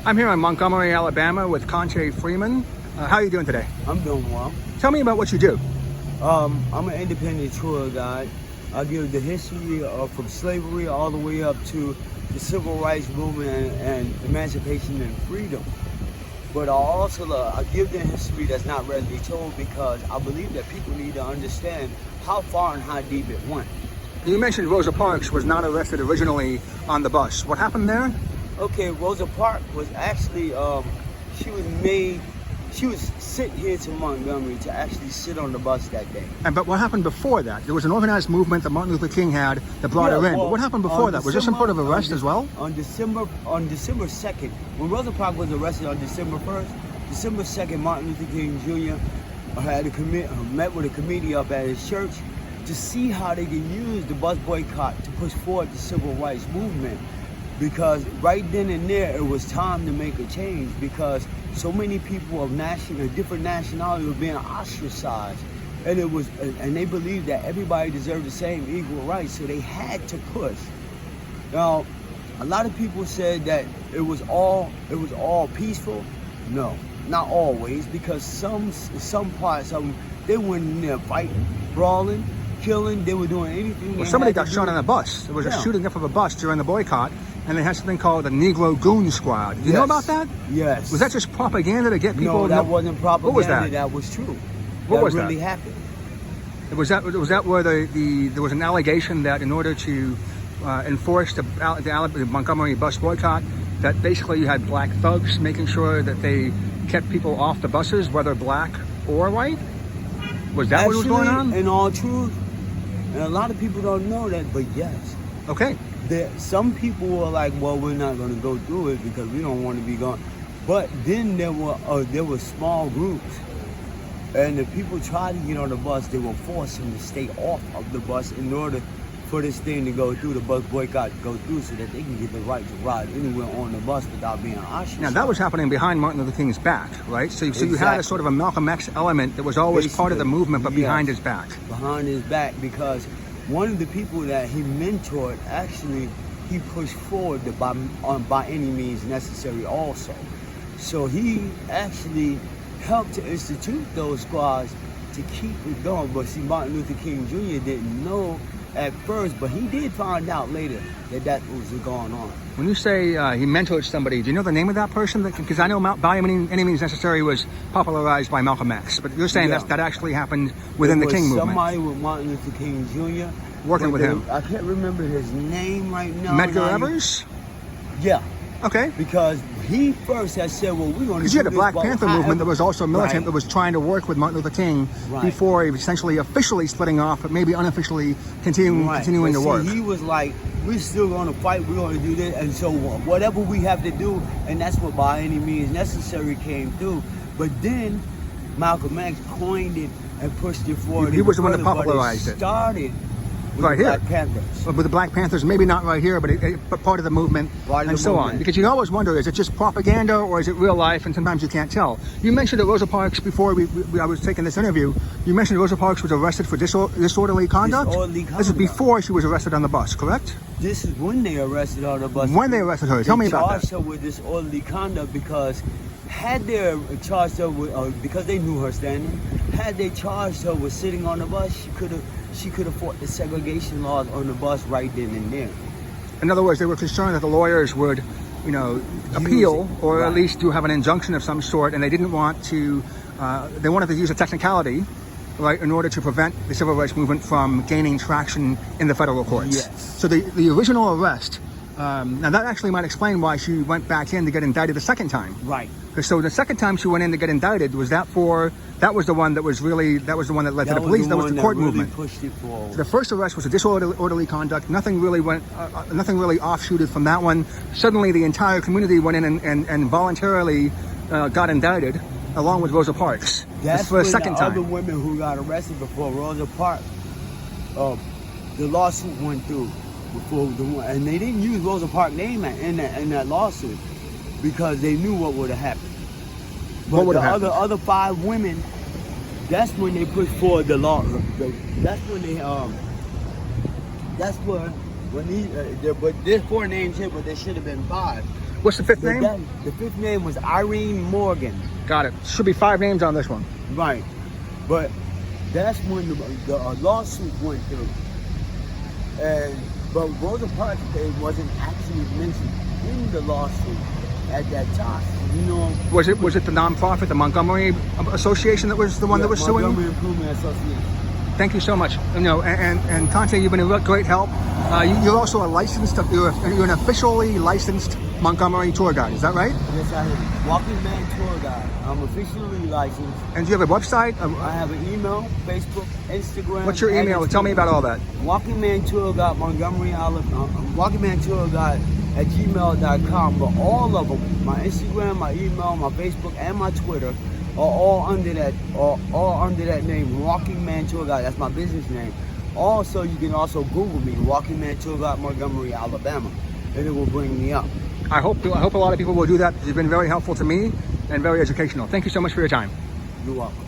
I'm here in Montgomery, Alabama with Conte Freedman. How are you doing today? I'm doing well. Tell me about what you do. I'm an independent tour guide. I give the history from slavery all the way up to the civil rights movement and emancipation and freedom. But I give the history that's not readily told because I believe that people need to understand how far and how deep it went. You mentioned Rosa Parks was not arrested originally on the bus. What happened there? Okay, Rosa Parks was actually, she was sent here to Montgomery to actually sit on the bus that day. But what happened before that? There was an organized movement that Martin Luther King had that brought her in. But what happened before that? Was there some sort of arrest as well? On December 2nd, when Rosa Parks was arrested on December 1st, December 2nd, Martin Luther King Jr. Met with a committee up at his church to see how they could use the bus boycott to push forward the civil rights movement. Because right then and there, it was time to make a change because so many people of different nationalities were being ostracized. And they believed that everybody deserved the same equal rights, so they had to push. Now, a lot of people said that it was all peaceful. No, not always, because some parts of them, they went in there fighting, brawling, killing. They were doing anything. Well, somebody got shot on a bus. There was a shooting up of a bus during the boycott, and they had something called the Negro Goon Squad. Do you know about that? Yes. Was that just propaganda to get people? No, that wasn't propaganda. What was that? That was true. What was that? Really happened. Was that where there was an allegation that in order to enforce the Montgomery bus boycott, that basically you had black thugs making sure that they kept people off the buses, whether black or white? Was that what was going on? In all truth, and a lot of people don't know that, but yes. Okay. Some people were like, well, we're not going to go through it because we don't want to be gone. But then there were small groups. And if people tried to get on the bus, they were forced them to stay off of the bus in order for this thing to go through, the bus boycott to go through, so that they can get the right to ride anywhere on the bus without being ostracized. Now, that was happening behind Martin Luther King's back, right? So you had a sort of a Malcolm X element that was always part of the movement, but behind his back. Behind his back, because one of the people that he mentored, actually, he pushed forward by any means necessary also. So he actually helped to institute those squads to keep it going. But see, Martin Luther King Jr. didn't know at first, but he did find out later that was going on. When you say he mentored somebody, do you know the name of that person? Because I know by any means necessary was popularized by Malcolm X, but you're saying that actually happened within the King movement. Somebody with Martin Luther King Jr. working with him. I can't remember his name right now. Medgar Evers? Yeah. Okay. Because he first had said, well, we're going to do this. Because you had the Black Panther movement that was also a militant that was trying to work with Martin Luther King before he was essentially officially splitting off, but maybe unofficially continuing to work. He was like, we're still going to fight, we're going to do this, and so whatever we have to do, and that's what by any means necessary came through. But then Malcolm X coined it and pushed it forward. He was the one that popularized it. Started with right the here. Black Panthers. With the Black Panthers, maybe not right here, but part of the movement and so on. Because you always wonder, is it just propaganda or is it real life? And sometimes you can't tell. You mentioned that Rosa Parks, before I was taking this interview, you mentioned Rosa Parks was arrested for disorderly conduct? Disorderly conduct. This is before she was arrested on the bus, correct? This is when they arrested her on the bus. When they arrested her. Tell me about that. They charged her with disorderly conduct because had they charged her with, because they knew her standing, had they charged her with sitting on the bus, she could have fought the segregation laws on the bus right then and there. In other words, they were concerned that the lawyers would, appeal or at least to have an injunction of some sort, and they didn't want to. They wanted to use a technicality, right, in order to prevent the civil rights movement from gaining traction in the federal courts. Yes. So the original arrest. Now that actually might explain why she went back in to get indicted the second time. Right. So the second time she went in to get indicted, was that was the one that led to the police. That was the court movement. Pushed it forward. So the first arrest was a disorderly conduct. Nothing really offshooted from that one. Suddenly the entire community went in and voluntarily got indicted along with Rosa Parks. That's for the second time. Other women who got arrested before Rosa Parks, the lawsuit went through before the one, and they didn't use Rosa Parks' name in that lawsuit because they knew what would have happened. But the other 5 women, that's when they pushed forward the law. That's when they but there's 4 names here, but there should have been 5. What's the fifth name? The fifth name was Irene Morgan. Got it. Should be 5 names on this one. Right. But that's when the lawsuit went through. But Rosa Parks wasn't actually mentioned in the lawsuit at that time. You know, Was it the nonprofit, the Montgomery Association, that was the one that was suing? Montgomery Improvement Association. Thank you so much. You know, and Conte, you've been a great help. You're also a licensed, you're an officially licensed Montgomery tour guide. Is that right? Yes, I am. Walking Man Tour Guide. I'm officially licensed. And do you have a website? I have an email, Facebook, Instagram. What's your email? Tell me about all that. Walking Man Tour Guide, Montgomery, Alabama. Walking Man Tour Guide at gmail.com. But all of them, my Instagram, my email, my Facebook, and my Twitter, are all under that name, Walking Man Tour Guide. That's my business name. Also, you can also Google me, Walking Man Tour Guide, Montgomery, Alabama, and it will bring me up. I hope a lot of people will do that. You've been very helpful to me and very educational. Thank you so much for your time. You're welcome.